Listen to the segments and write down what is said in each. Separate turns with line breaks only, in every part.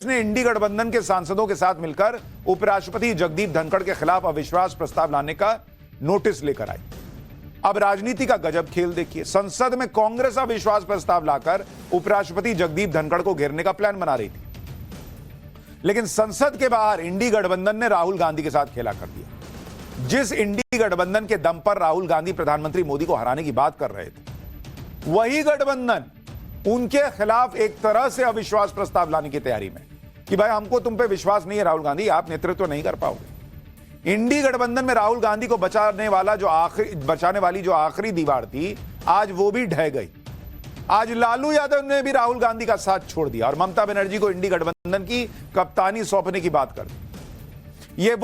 ने इंडी गठबंधन के सांसदों के साथ मिलकर उपराष्ट्रपति जगदीप धनखड़ के खिलाफ अविश्वास प्रस्ताव लाने का नोटिस लेकर आई। अब राजनीति का गजब खेल देखिए। संसद में कांग्रेस अविश्वास प्रस्ताव लाकर उपराष्ट्रपति जगदीप धनखड़ को घेरने का प्लान बना रही थी, लेकिन संसद के बाहर इंडी गठबंधन ने राहुल गांधी के साथ खेला कर दिया। जिस इंडी गठबंधन के दम पर राहुल गांधी प्रधानमंत्री मोदी को हराने की बात कर रहे थे, वही गठबंधन उनके खिलाफ एक तरह से अविश्वास प्रस्ताव लाने की तैयारी में कि भाई हमको तुम पे विश्वास नहीं है राहुल गांधी, आप नेतृत्व नहीं कर पाओगे। इंडी गठबंधन में राहुल गांधी को बचाने वाली जो आखिरी दीवार थी, आज वो भी ढह गई। आज लालू यादव ने भी राहुल गांधी का साथ छोड़ दिया और ममता बनर्जी को इंडी गठबंधन की कप्तानी सौंपने की बात कर दी। ये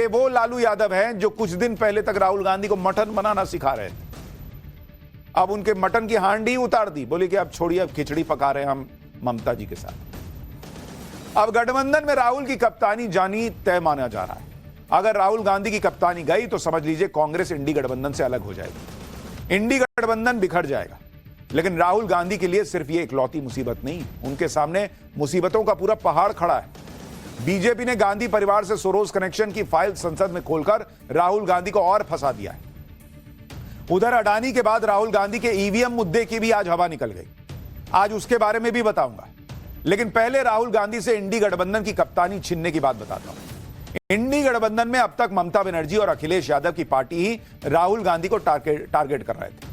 वो लालू यादव हैं जो कुछ दिन पहले तक राहुल गांधी को मटन बनाना सिखा रहे थे। अब उनके मटन की हांडी उतार दी, बोले कि अब छोड़िए, अब खिचड़ी पका रहे हैं हम ममता जी के साथ। अब गठबंधन में राहुल की कप्तानी जानी तय माना जा रहा है। अगर राहुल गांधी की कप्तानी गई तो समझ लीजिए कांग्रेस इंडी गठबंधन से अलग हो जाएगी, इंडी गठबंधन बिखर जाएगा। लेकिन राहुल गांधी के लिए सिर्फ ये इकलौती मुसीबत नहीं, उनके सामने मुसीबतों का पूरा पहाड़ खड़ा है। बीजेपी ने गांधी परिवार से सोरोस कनेक्शन की फाइल संसद में खोलकर राहुल गांधी को और फंसा दिया है। उधर अडानी के बाद राहुल गांधी के ईवीएम मुद्दे की भी आज हवा निकल गई। आज उसके बारे में भी बताऊंगा, लेकिन पहले राहुल गांधी से इंडी गठबंधन की कप्तानी छीनने की बात बताता हूं। इंडी गठबंधन में अब तक ममता बनर्जी और अखिलेश यादव की पार्टी ही राहुल गांधी को टारगेट कर रहे थे,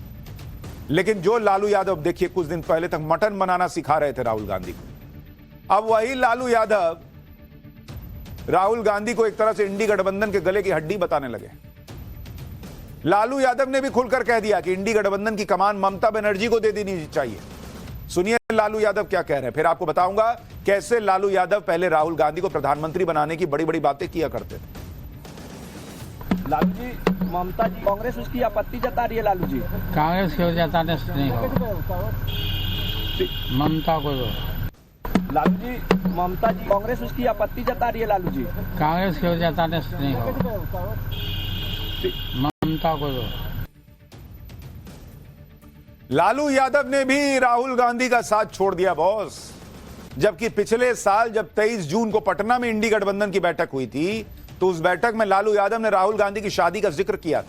लेकिन जो लालू यादव देखिए कुछ दिन पहले तक मटन बनाना सिखा रहे थे राहुल गांधी को, अब वही लालू यादव राहुल गांधी को एक तरह से इंडी गठबंधन के गले की हड्डी बताने लगे। लालू यादव ने भी खुलकर कह दिया कि इंडी गठबंधन की कमान ममता बनर्जी को दे देनी चाहिए। सुनिए लालू यादव क्या कह रहे हैं, फिर आपको बताऊंगा कैसे लालू यादव पहले राहुल गांधी को प्रधानमंत्री बनाने की बड़ी बड़ी बातें किया करते थे।
लालू जी, ममता जी, कांग्रेस उसकी आपत्ति जता रही है। लालू जी,
कांग्रेस की जताने से नहीं होगा, ममता को।
लालू जी, ममता जी, कांग्रेस उसकी आपत्ति जता रही है। लालू जी,
कांग्रेस की जताने से नहीं होगा, ममता को।
लालू यादव ने भी राहुल गांधी का साथ छोड़ दिया बॉस। जबकि पिछले साल जब 23 जून को पटना में इंडी गठबंधन की बैठक हुई थी, तो उस बैठक में लालू यादव ने राहुल गांधी की शादी का जिक्र किया था।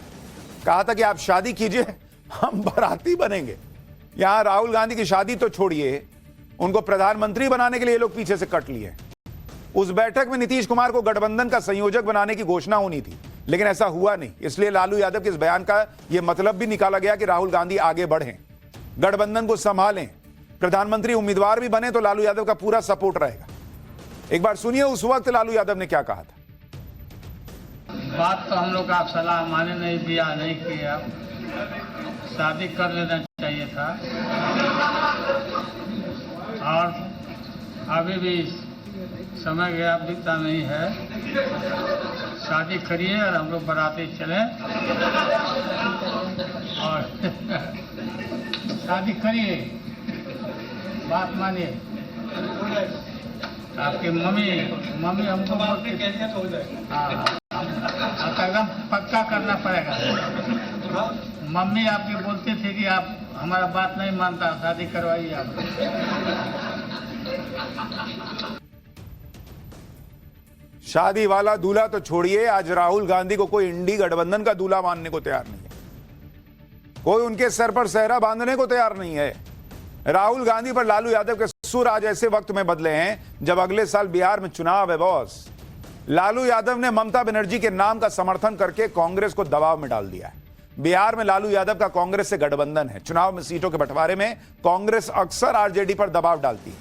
कहा था कि आप शादी कीजिए, हम बाराती बनेंगे। यहां राहुल गांधी की शादी तो छोड़िए, उनको प्रधानमंत्री बनाने के लिए लोग पीछे से कट लिए। उस बैठक में नीतीश कुमार को गठबंधन का संयोजक बनाने की घोषणा होनी थी, लेकिन ऐसा हुआ नहीं। इसलिए लालू यादव के इस बयान का यह मतलब भी निकाला गया कि राहुल गांधी आगे बढ़ें, गठबंधन को संभालें, प्रधानमंत्री उम्मीदवार भी बने तो लालू यादव का पूरा सपोर्ट रहेगा। एक बार सुनिए उस वक्त लालू यादव ने क्या कहा था।
बात तो हम लोग आप सलाह माने नहीं, दिया नहीं किया, शादी कर लेना चाहिए था। और अभी भी समय गया, बीता नहीं है। शादी करिए और हम लोग बाराती चलें और शादी करिए, बात मानिए। आपकी मम्मी हमको हाँ, एकदम पक्का करना पड़ेगा। मम्मी आपकी बोलती थी कि आप हमारा बात नहीं मानता, शादी करवाइए आप।
शादी वाला दूल्हा तो छोड़िए, आज राहुल गांधी को कोई इंडी गठबंधन का दूल्हा मानने को तैयार नहीं है, कोई उनके सर पर सेहरा बांधने को तैयार नहीं है। राहुल गांधी पर लालू यादव के सुर आज ऐसे वक्त में बदले हैं जब अगले साल बिहार में चुनाव है बॉस। लालू यादव ने ममता बनर्जी के नाम का समर्थन करके कांग्रेस को दबाव में डाल दिया है। बिहार में लालू यादव का कांग्रेस से गठबंधन है। चुनाव में सीटों के बंटवारे में कांग्रेस अक्सर आरजेडी पर दबाव डालती है।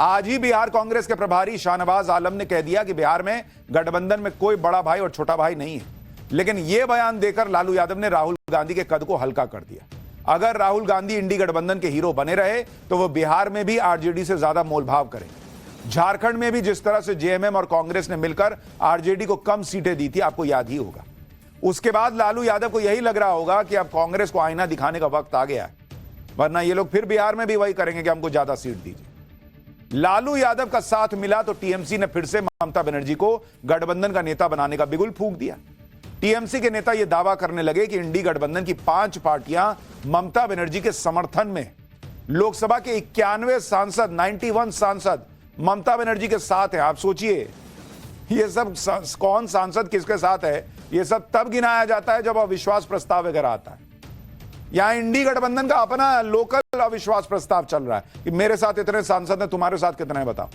आज ही बिहार कांग्रेस के प्रभारी शाहनवाज आलम ने कह दिया कि बिहार में गठबंधन में कोई बड़ा भाई और छोटा भाई नहीं है, लेकिन यह बयान देकर लालू यादव ने राहुल गांधी के कद को हल्का कर दिया। अगर राहुल गांधी इंडी गठबंधन के हीरो बने रहे तो वो बिहार में भी आरजेडी से ज्यादा मोलभाव करेंगे। झारखंड में भी जिस तरह से जेएमएम और कांग्रेस ने मिलकर आरजेडी को कम सीटें दी थी, आपको याद ही होगा। उसके बाद लालू यादव को यही लग रहा होगा कि अब कांग्रेस को आईना दिखाने का वक्त आ गया है, वरना ये लोग फिर बिहार में भी वही करेंगे कि हमको ज्यादा सीट दीजिए। लालू यादव का साथ मिला तो टीएमसी ने फिर से ममता बनर्जी को गठबंधन का नेता बनाने का बिगुल फूंक दिया। टीएमसी के नेता यह दावा करने लगे कि इंडी गठबंधन की 5 पार्टियां ममता बनर्जी के समर्थन में लोकसभा के 91 सांसद 91 सांसद ममता बनर्जी के साथ है। आप सोचिए ये सब कौन सांसद किसके साथ है, ये सब तब गिनाया जाता है जब अविश्वास प्रस्ताव वगैरह आता है। यहां इंडी गठबंधन का अपना लोकल अविश्वास प्रस्ताव चल रहा है कि मेरे साथ इतने सांसद हैं, तुम्हारे साथ कितने हैं बताओ।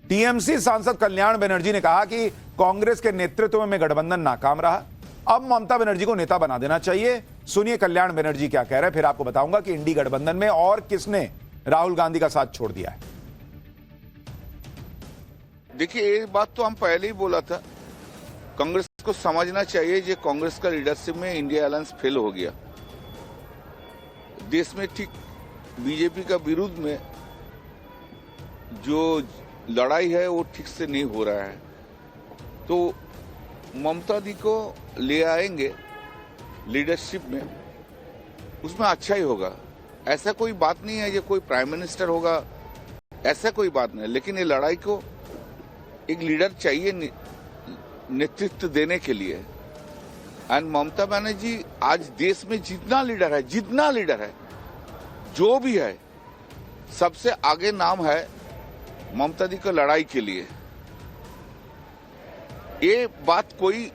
टीएमसी सांसद कल्याण बनर्जी ने कहा कि कांग्रेस के नेतृत्व में गठबंधन नाकाम रहा, अब ममता बनर्जी को नेता बना देना चाहिए। सुनिए कल्याण बनर्जी क्या कह रहे हैं, फिर आपको बताऊंगा कि इंडी गठबंधन में और किसने राहुल गांधी का साथ छोड़ दिया है।
देखिए ये बात तो हम पहले ही बोला था, कांग्रेस को समझना चाहिए कि कांग्रेस का लीडरशिप में इंडिया अलायंस फेल हो गया। देश में ठीक बीजेपी का विरुद्ध में जो लड़ाई है वो ठीक से नहीं हो रहा है, तो ममता दी को ले आएंगे लीडरशिप में, उसमें अच्छा ही होगा। ऐसा कोई बात नहीं है ये कोई प्राइम मिनिस्टर होगा, ऐसा कोई बात नहीं, लेकिन ये लड़ाई को एक लीडर चाहिए नेतृत्व देने के लिए। एंड ममता बनर्जी आज देश में जितना लीडर है जो भी है, सबसे आगे नाम है ममता दी को लड़ाई के लिए। ये बात कोई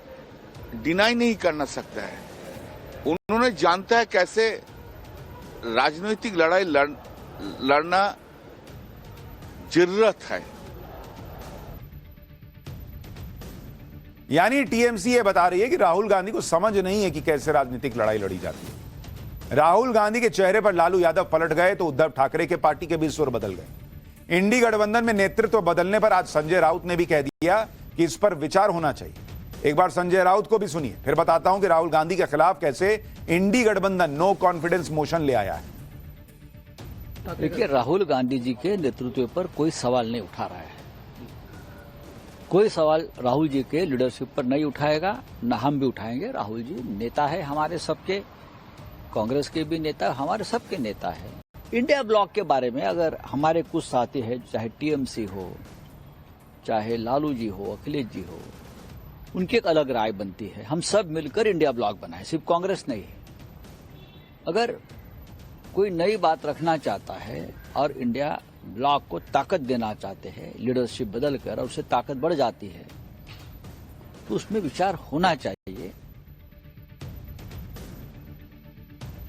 डिनाई नहीं करना सकता है। उन्होंने जानता है कैसे राजनीतिक लड़ाई लड़ना जरूरत है।
यानी टीएमसी ये बता रही है कि राहुल गांधी को समझ नहीं है कि कैसे राजनीतिक लड़ाई लड़ी जाती है। राहुल गांधी के चेहरे पर लालू यादव पलट गए तो उद्धव ठाकरे के पार्टी के भी सुर बदल गए। इंडी गठबंधन में नेतृत्व बदलने पर आज संजय राउत ने भी कह दिया कि इस पर विचार होना चाहिए। एक बार संजय राउत को भी सुनिए, फिर बताता हूं कि राहुल गांधी के खिलाफ कैसे इंडी गठबंधन नो कॉन्फिडेंस मोशन ले आया है।
देखिए, राहुल गांधी जी के नेतृत्व पर कोई सवाल नहीं उठा रहा है। कोई सवाल राहुल जी के लीडरशिप पर नहीं उठाएगा, न हम भी उठाएंगे। राहुल जी नेता है हमारे सबके, कांग्रेस के भी नेता, हमारे सबके नेता है। इंडिया ब्लॉक के बारे में अगर हमारे कुछ साथी हैं, चाहे टीएमसी हो, चाहे लालू जी हो, अखिलेश जी हो, उनकी एक अलग राय बनती है। हम सब मिलकर इंडिया ब्लॉक बनाए, सिर्फ कांग्रेस नहीं है। अगर कोई नई बात रखना चाहता है और इंडिया ब्लॉक को ताकत देना चाहते हैं, लीडरशिप बदलकर, और उससे ताकत बढ़ जाती है, तो उसमें विचार होना चाहिए।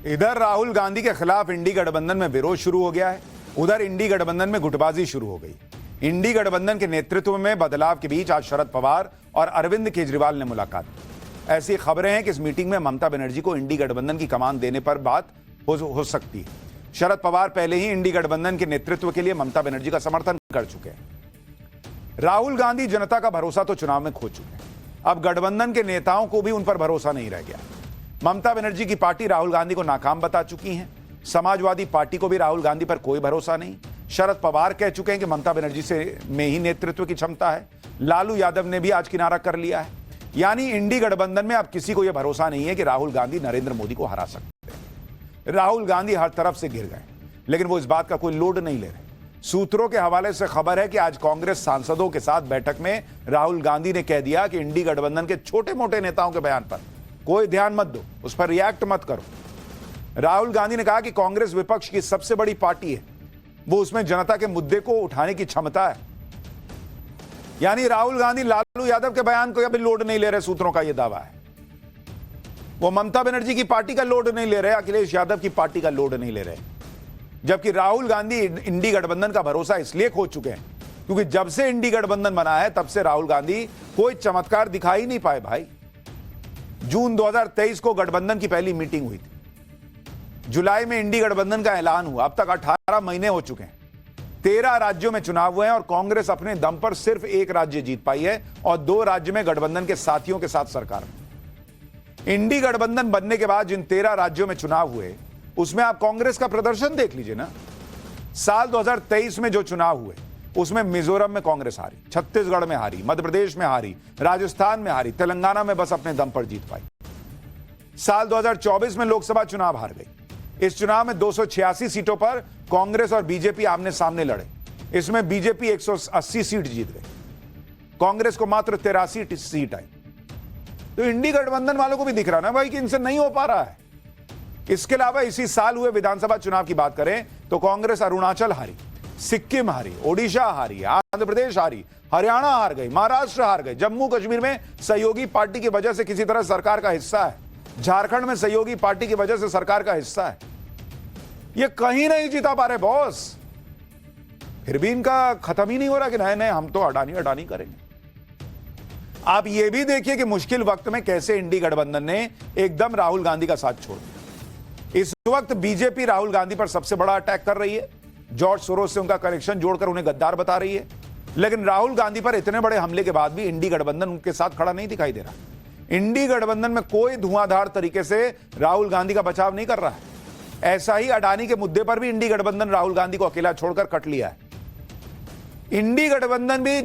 इधर राहुल गांधी के खिलाफ इंडी गठबंधन में विरोध शुरू हो गया है, उधर इंडी गठबंधन में गुटबाजी शुरू हो गई। इंडी गठबंधन के नेतृत्व में बदलाव के बीच आज शरद पवार और अरविंद केजरीवाल ने मुलाकात की। ऐसी खबरें हैं कि इस मीटिंग में ममता बनर्जी को इंडी गठबंधन की कमान देने पर बात हो सकती है। शरद पवार पहले ही इंडी गठबंधन के नेतृत्व के लिए ममता बनर्जी का समर्थन कर चुके हैं। राहुल गांधी जनता का भरोसा तो चुनाव में खो चुके हैं, अब गठबंधन के नेताओं को भी उन पर भरोसा नहीं रह गया। ममता बनर्जी की पार्टी राहुल गांधी को नाकाम बता चुकी है। समाजवादी पार्टी को भी राहुल गांधी पर कोई भरोसा नहीं। शरद पवार कह चुके हैं कि ममता बनर्जी से में ही नेतृत्व की क्षमता है। लालू यादव ने भी आज किनारा कर लिया है। यानी इंडी गठबंधन में अब किसी को यह भरोसा नहीं है कि राहुल गांधी नरेंद्र मोदी को हरा सकते हैं। राहुल गांधी हर तरफ से घिर गए, लेकिन वो इस बात का कोई लोड नहीं ले रहे। सूत्रों के हवाले से खबर है कि आज कांग्रेस सांसदों के साथ बैठक में राहुल गांधी ने कह दिया कि इंडी गठबंधन के छोटे मोटे नेताओं के बयान पर कोई ध्यान मत दो, उस पर रिएक्ट मत करो। राहुल गांधी ने कहा कि कांग्रेस विपक्ष की सबसे बड़ी पार्टी है, वो उसमें जनता के मुद्दे को उठाने की क्षमता है। यानी राहुल गांधी लालू यादव के बयान को अभी लोड नहीं ले रहे, सूत्रों का यह दावा है। वो ममता बनर्जी की पार्टी का लोड नहीं ले रहे, अखिलेश यादव की पार्टी का लोड नहीं ले रहे। जबकि राहुल गांधी इंडी गठबंधन का भरोसा इसलिए खो चुके हैं क्योंकि जब से इंडी गठबंधन बना है तब से राहुल गांधी कोई चमत्कार दिखा ही नहीं पाए। भाई, जून 2023 को गठबंधन की पहली मीटिंग हुई थी, जुलाई में इंडी गठबंधन का ऐलान हुआ, अब तक 18 महीने हो चुके हैं। 13 राज्यों में चुनाव हुए हैं और कांग्रेस अपने दम पर सिर्फ एक राज्य जीत पाई है और 2 राज्य में गठबंधन के साथियों के साथ सरकार में। इंडी गठबंधन बनने के बाद जिन 13 राज्यों में चुनाव हुए उसमें आप कांग्रेस का प्रदर्शन देख लीजिए ना। साल 2023 में जो चुनाव हुए उसमें मिजोरम में कांग्रेस हारी, छत्तीसगढ़ में हारी, मध्य प्रदेश में हारी, राजस्थान में हारी, तेलंगाना में बस अपने दम पर जीत पाई। साल 2024 में लोकसभा चुनाव हार गई। इस चुनाव में 286 सीटों पर कांग्रेस और बीजेपी आमने सामने लड़े। इसमें बीजेपी 180 सीट जीत गई, कांग्रेस को मात्र 83 सीट आई। तो इंडी गठबंधन वालों को भी दिख रहा ना भाई कि इनसे नहीं हो पा रहा है। इसके अलावा इसी साल हुए विधानसभा चुनाव की बात करें तो कांग्रेस अरुणाचल हारी, सिक्किम हारी, ओडिशा हारी, आंध्र प्रदेश हारी, हरियाणा हार गई, महाराष्ट्र हार गए, जम्मू कश्मीर में सहयोगी पार्टी की वजह से किसी तरह सरकार का हिस्सा है, झारखंड में सहयोगी पार्टी की वजह से सरकार का हिस्सा है। ये कहीं नहीं जीता पा रहे बॉस। फिर भी इनका खत्म ही नहीं हो रहा कि नहीं नहीं हम तो अडानी अडानी करेंगे। आप ये भी देखिए कि मुश्किल वक्त में कैसे इंडी गठबंधन ने एकदम राहुल गांधी का साथ छोड़ दिया। इस वक्त बीजेपी राहुल गांधी पर सबसे बड़ा अटैक कर रही है, जॉर्ज सोरोस से उनका कनेक्शन जोड़कर उन्हें गद्दार बता रही है, लेकिन राहुल गांधी पर इतने बड़े हमले के बाद भी इंडी गठबंधन उनके साथ खड़ा नहीं दिखाई दे रहा। इंडी गठबंधन में कोई धुआंधार तरीके से राहुल गांधी का बचाव नहीं कर रहा है। ऐसा ही अडानी के मुद्दे पर भी इंडी गठबंधन राहुल गांधी को अकेला छोड़कर कट लिया है। इंडी गठबंधन भी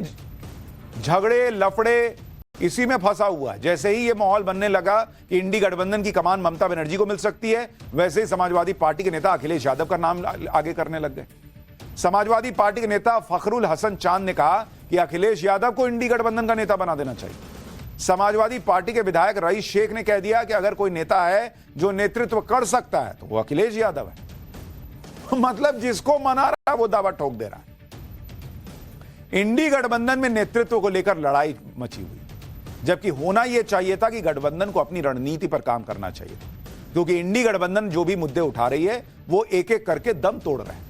झगड़े लफड़े इसी में फंसा हुआ है। जैसे ही यह माहौल बनने लगा कि इंडी गठबंधन की कमान ममता बनर्जी को मिल सकती है, वैसे ही समाजवादी पार्टी के नेता अखिलेश यादव का नाम आगे करने लग गए। समाजवादी पार्टी के नेता फखरुल हसन चांद ने कहा कि अखिलेश यादव को इंडी गठबंधन का नेता बना देना चाहिए। समाजवादी पार्टी के विधायक रईस शेख ने कह दिया कि अगर कोई नेता है जो नेतृत्व कर सकता है तो वो अखिलेश यादव है। मतलब जिसको मना रहा है वो दावा ठोक दे रहा है। इंडी गठबंधन में नेतृत्व को लेकर लड़ाई मची हुई, जबकि होना यह चाहिए था कि गठबंधन को अपनी रणनीति पर काम करना चाहिए, क्योंकि इंडी गठबंधन जो भी मुद्दे उठा रही है वो एक एक करके दम तोड़ रहे हैं।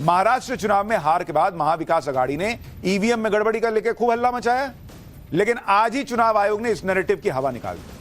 महाराष्ट्र चुनाव में हार के बाद महाविकास अघाड़ी ने ईवीएम में गड़बड़ी का लेकर खूब हल्ला मचाया, लेकिन आज ही चुनाव आयोग ने इस नैरेटिव की हवा निकाल दी।